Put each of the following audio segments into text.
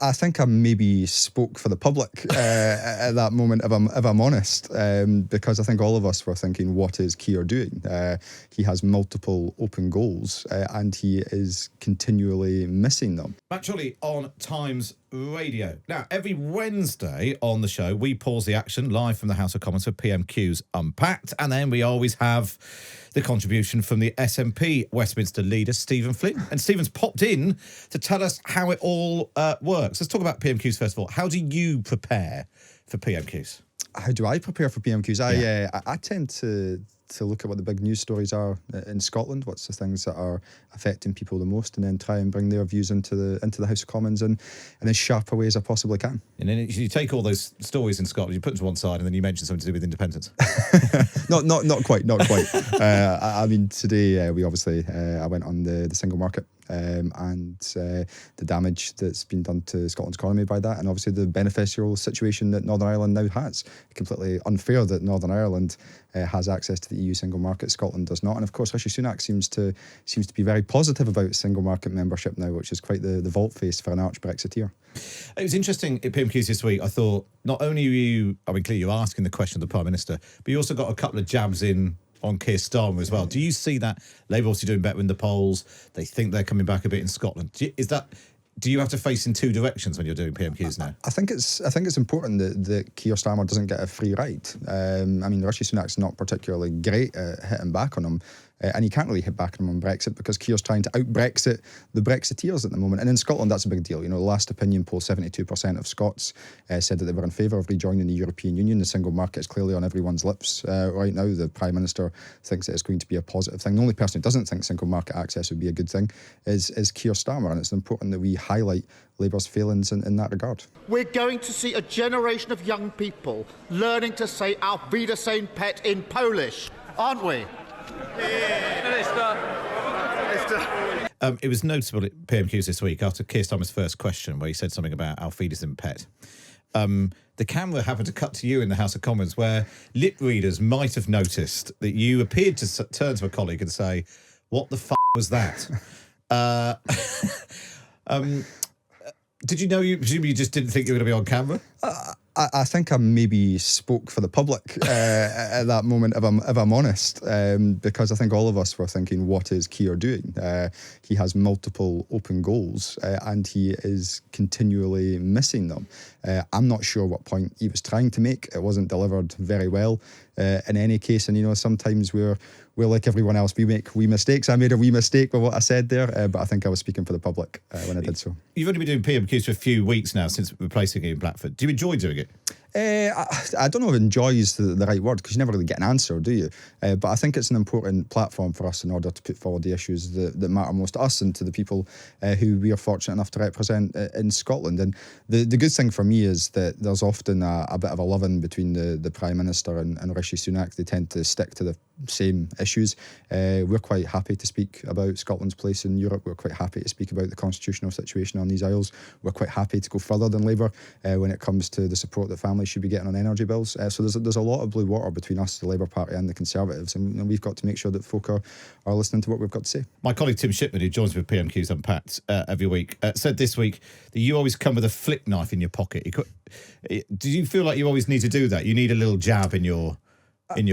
I think I maybe spoke for the public at that moment, if I'm honest, because I think all of us were thinking, what is Keir doing? He has multiple open goals and he is continually missing them. Matt Chorley on Times Radio. Now, every Wednesday on the show, we pause the action live from the House of Commons for PMQs Unpacked, and then we always have the contribution from the SNP Westminster leader, Stephen Flynn. And Stephen's popped in to tell us how it all works. Let's talk about PMQs first of all. How do you prepare for PMQs? How do I prepare for PMQs? I tend to look at what the big news stories are in Scotland, what's the things that are affecting people the most, and then try and bring their views into the House of Commons in as sharp a way as I possibly can. And then you take all those stories in Scotland, you put them to one side, and then you mention something to do with independence. not quite. I mean, today we obviously I went on the single market. And the damage that's been done to Scotland's economy by that, and obviously the beneficial situation that Northern Ireland now has. Completely unfair that Northern Ireland has access to the EU single market, Scotland does not. And of course, Rishi Sunak seems to be very positive about single market membership now, which is quite the vault face for an arch Brexiteer. It was interesting at PMQs this week. I thought not only were you, I mean, clearly you're asking the question of the Prime Minister, but you also got a couple of jabs in on Keir Starmer as well. Do you see that Labour obviously doing better in the polls? They think they're coming back a bit in Scotland. Do you have to face in two directions when you're doing PMQs now? I think it's important that Keir Starmer doesn't get a free ride. I mean, Rishi Sunak's not particularly great at hitting back on him. And he can't really hit back on him on Brexit because Keir's trying to out-Brexit the Brexiteers at the moment. And in Scotland, that's a big deal. You know, the last opinion poll, 72% of Scots said that they were in favour of rejoining the European Union. The single market is clearly on everyone's lips right now. The Prime Minister thinks that it's going to be a positive thing. The only person who doesn't think single market access would be a good thing is Keir Starmer. And it's important that we highlight Labour's failings in that regard. We're going to see a generation of young people learning to say Auf Wiedersehen pet in Polish, aren't we? It was noticeable at PMQs this week after Keir Starmer's first question where he said something about Auf Wiedersehen pet. The camera happened to cut to you in the House of Commons where lip readers might have noticed that you appeared to turn to a colleague and say, what the f*** was that? Did you know you just didn't think you were going to be on camera? I think I maybe spoke for the public at that moment, if I'm honest, because I think all of us were thinking, what is Keir doing? He has multiple open goals and he is continually missing them. I'm not sure what point he was trying to make. It wasn't delivered very well in any case. And, you know, sometimes we're like everyone else. We make wee mistakes. I made a wee mistake with what I said there, but I think I was speaking for the public when I did so. You've only been doing PMQs for a few weeks now since replacing you in Blackford. Do you enjoy doing it? I don't know if enjoy is the right word because you never really get an answer, do you? But I think it's an important platform for us in order to put forward the issues that matter most to us and to the people who we are fortunate enough to represent in Scotland. And the good thing for me is that there's often a bit of a love-in between the Prime Minister and Rishi Sunak. They tend to stick to the same issues. We're quite happy to speak about Scotland's place in Europe. We're quite happy to speak about the constitutional situation on these isles. We're quite happy to go further than Labour when it comes to the support that families should be getting on energy bills. So there's a lot of blue water between us, the Labour Party and the Conservatives, and we've got to make sure that folk are listening to what we've got to say. My colleague Tim Shipman, who joins me with PMQs Unpacked every week, said this week that you always come with a flick knife in your pocket. Do you feel like you always need to do that? You need a little jab in your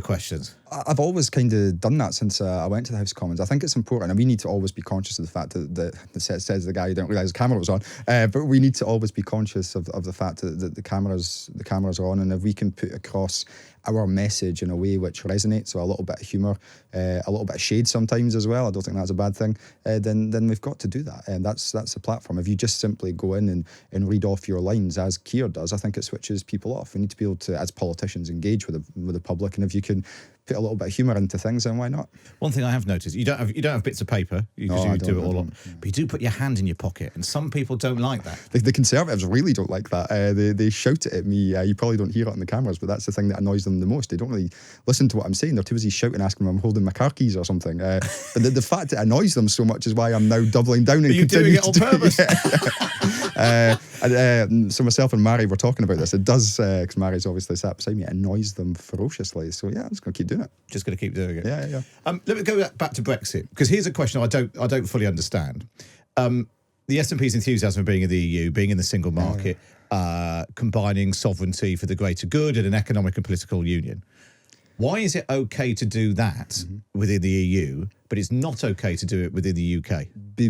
questions? I've always kind of done that since I went to the House of Commons. I think it's important, and we need to always be conscious of the fact that says the guy who didn't realise the camera was on. But we need to always be conscious of the fact that the cameras are on, and if we can put across our message in a way which resonates, so a little bit of humour, a little bit of shade sometimes as well. I don't think that's a bad thing. Then we've got to do that, and that's the platform. If you just simply go in and read off your lines as Keir does, I think it switches people off. We need to be able to, as politicians, engage with the public, and if you can put a little bit of humour into things, then why not? One thing I have noticed, you don't have bits of paper because you do it all on, but you do put your hand in your pocket, and some people don't like that. The Conservatives really don't like that. They shout it at me. You probably don't hear it on the cameras, but that's the thing that annoys them the most. They don't really listen to what I'm saying. They're too busy shouting, asking me if I'm holding my car keys or something. But the fact it annoys them so much is why I'm now doubling down and continuing to do it on purpose. So myself and Mary were talking about this. It does, because Mary's obviously sat beside me, it annoys them ferociously. So yeah, I'm just going to keep doing it. Just going to keep doing it. Yeah. Let me go back to Brexit, because here's a question I don't fully understand. the SNP's enthusiasm for being in the EU, being in the single market, combining sovereignty for the greater good and an economic and political union. Why is it okay to do that within the EU, but it's not okay to do it within the UK?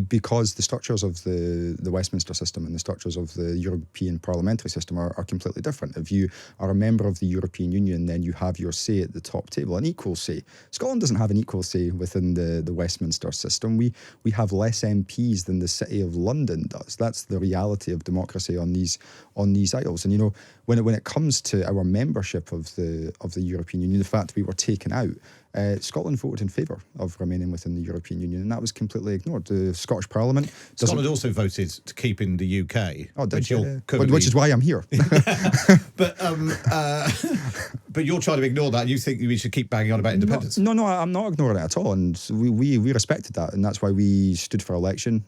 Because the structures of the Westminster system and the structures of the European parliamentary system are completely different. If you are a member of the European Union, then you have your say at the top table, an equal say. Scotland doesn't have an equal say within the Westminster system. We have less MPs than the City of London does. That's the reality of democracy on these isles. And, you know, when it comes to our membership of the European Union, the fact we were taken out, Scotland voted in favour of remaining within the European Union, and that was completely ignored. The Scottish Parliament... Scotland also voted to keep in the UK. Oh, which is why I'm here. But you're trying to ignore that. You think we should keep banging on about independence? No, I'm not ignoring it at all, and we respected that, and that's why we stood for election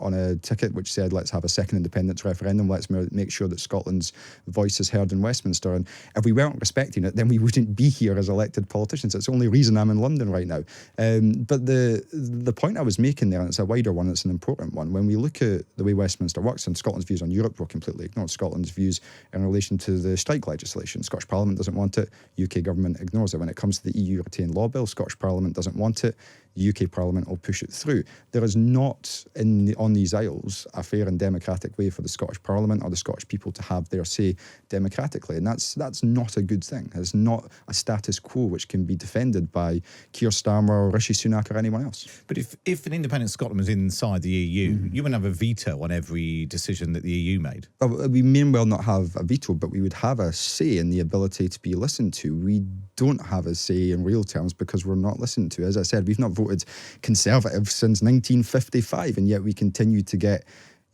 on a ticket which said, let's have a second independence referendum, let's make sure that Scotland's voice is heard in Westminster, and if we weren't respecting it, then we wouldn't be here as elected politicians. It's the only reason I'm in London right now. But the point I was making there, and it's a wider one, it's an important one, when we look at the way Westminster works, and Scotland's views on Europe were completely ignored. Scotland's views in relation to the strike legislation, Scottish Parliament doesn't want it, UK government ignores it. When it comes to the EU retained law bill, Scottish Parliament doesn't want it, UK Parliament will push it through. There is not on these isles a fair and democratic way for the Scottish Parliament or the Scottish people to have their say democratically, and that's not a good thing. It's not a status quo which can be defended by Keir Starmer or Rishi Sunak or anyone else. But if an independent Scotland was inside the EU, you wouldn't have a veto on every decision that the EU made. We may well not have a veto, but we would have a say in the ability to be listened to. We don't have a say in real terms because we're not listened to. As I said, we've not voted Conservative since 1955, and yet we continue to get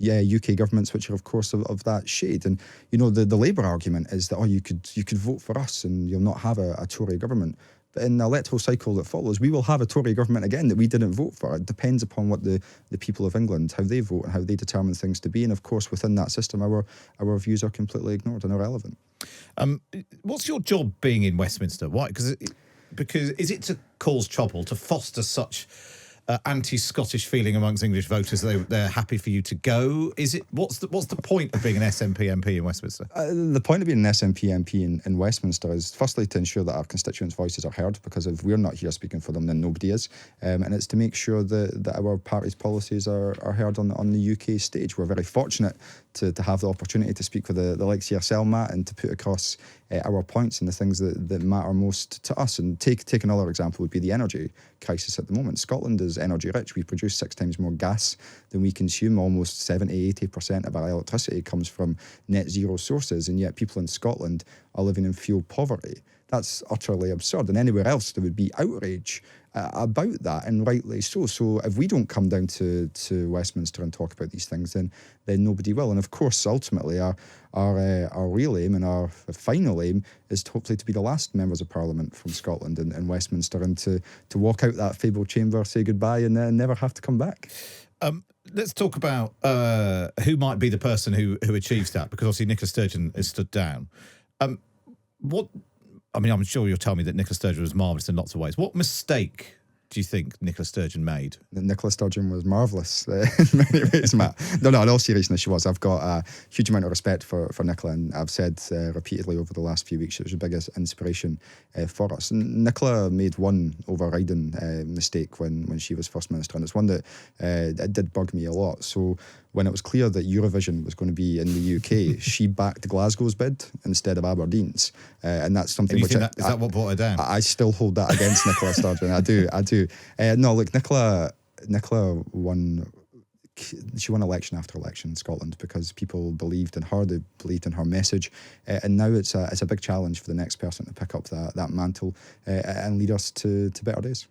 UK governments which are of course of that shade. And you know, the Labour argument is that you could vote for us and you'll not have a Tory government. But in the electoral cycle that follows, we will have a Tory government again that we didn't vote for. It depends upon what the people of England, how they vote and how they determine things to be. And of course, within that system, our views are completely ignored and irrelevant. What's your job being in Westminster? Why? Because is it to cause trouble, to foster such anti-Scottish feeling amongst English voters that they're happy for you to go? Is it what's the point of being an SNP MP in Westminster? The point of being an SNP MP in Westminster is firstly to ensure that our constituents' voices are heard, because if we're not here speaking for them, then nobody is. And it's to make sure that our party's policies are heard on the UK stage. We're very fortunate to have the opportunity to speak with the likes of yourself, Matt, and to put across our points and the things that matter most to us. And take another example would be the energy crisis at the moment. Scotland is energy rich. We produce 6 times more gas than we consume. Almost 70-80% of our electricity comes from net zero sources, and yet people in Scotland are living in fuel poverty. That's utterly absurd, and anywhere else there would be outrage about that, and rightly so. So if we don't come down to Westminster and talk about these things, then nobody will. And of course, ultimately, our real aim and our final aim is hopefully to be the last members of Parliament from Scotland in Westminster, and to walk out that fabled chamber, say goodbye, and never have to come back. Let's talk about who might be the person who achieves that, because obviously Nicola Sturgeon is stood down. I'm sure you'll tell me that Nicola Sturgeon was marvellous in lots of ways. What mistake do you think Nicola Sturgeon made? Nicola Sturgeon was marvellous in many ways, Matt. No, in all seriousness, she was. I've got a huge amount of respect for Nicola, and I've said repeatedly over the last few weeks she was the biggest inspiration for us. And Nicola made one overriding mistake when she was First Minister, and it's one that it did bug me a lot. So when it was clear that Eurovision was going to be in the UK, she backed Glasgow's bid instead of Aberdeen's, and that's something and which is that what brought her down? I still hold that against Nicola Sturgeon. I do. No, look, Nicola won. She won election after election in Scotland because people believed in her, they believed in her message, and now it's a big challenge for the next person to pick up that mantle and lead us to better days.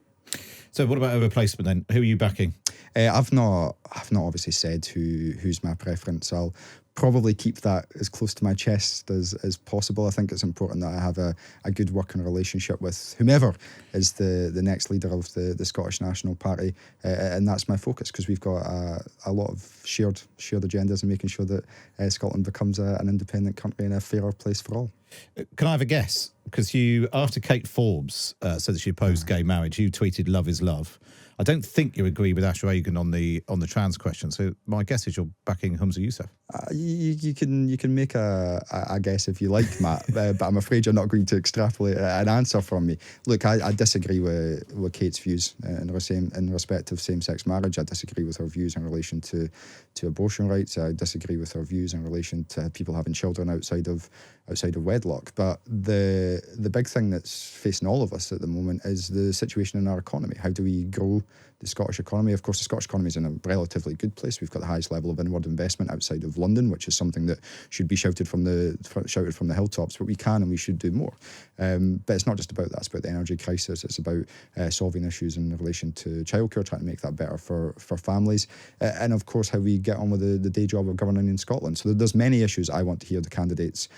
So what about a replacement then? Who are you backing? I've not obviously said who's my preference. I'll probably keep that as close to my chest as possible. I think it's important that I have a good working relationship with whomever is the next leader of the Scottish National Party, and that's my focus, because we've got a lot of shared agendas in making sure that Scotland becomes an independent country and a fairer place for all. Can I have a guess? Because you, after Kate Forbes said that she opposed gay marriage, you tweeted "Love is love." I don't think you agree with Ash Reagan on the trans question. So my guess is you're backing Humza Yousaf. You can make a guess if you like, Matt, but I'm afraid you're not going to extrapolate an answer from me. Look, I disagree with Kate's views in respect of same-sex marriage. I disagree with her views in relation to abortion rights. I disagree with her views in relation to people having children outside of wedlock. But the big thing that's facing all of us at the moment is the situation in our economy. How do we grow the Scottish economy? Of course, the Scottish economy is in a relatively good place. We've got the highest level of inward investment outside of London, which is something that should be shouted from the hilltops. But we can and we should do more. But it's not just about that. It's about the energy crisis. It's about solving issues in relation to childcare, trying to make that better for families, and of course how we get on with the day job of governing in Scotland. So there's many issues I want to hear the candidates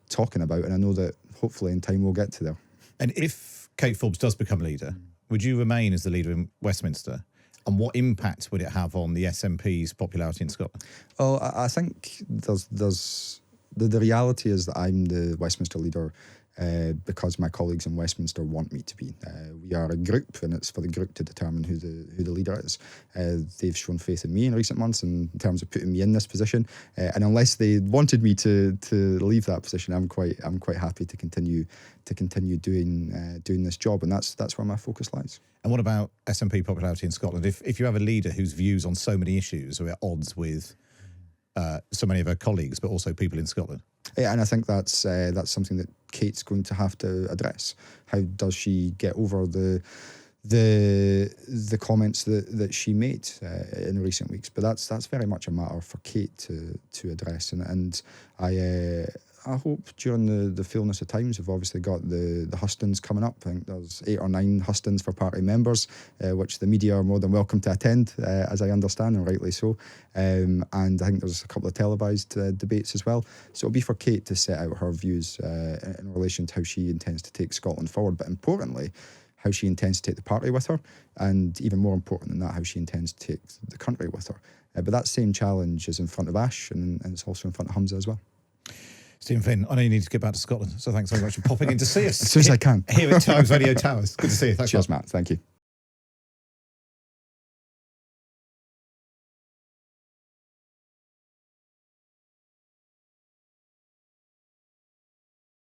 talking about, and I know that hopefully in time we'll get to there. And if Kate Forbes does become leader, would you remain as the leader in Westminster? And what impact would it have on the SNP's popularity in Scotland? Well, I think there's the reality is that I'm the Westminster leader because my colleagues in Westminster want me to be. We are a group, and it's for the group to determine who the leader is. They've shown faith in me in recent months in terms of putting me in this position, and unless they wanted me to leave that position, I'm quite happy to continue doing this job, and that's where my focus lies. And what about SNP popularity in Scotland? If you have a leader whose views on so many issues are at odds with so many of her colleagues, but also people in Scotland. Yeah, and I think that's something that Kate's going to have to address. How does she get over the comments that she made in recent weeks? But that's very much a matter for Kate to address, and I hope during the fullness of times, we've obviously got the hustings coming up. I think there's 8 or 9 hustings for party members, which the media are more than welcome to attend, as I understand, and rightly so. And I think there's a couple of televised debates as well. So it'll be for Kate to set out her views in relation to how she intends to take Scotland forward, but importantly, how she intends to take the party with her, and even more important than that, how she intends to take the country with her. But that same challenge is in front of Ash, and it's also in front of Humza as well. Stephen Flynn, I know you need to get back to Scotland, so thanks very much for popping in to see us. As soon as I can. Here at Times Radio Towers. Good to see you. Thanks. Cheers, Matt. Thank you.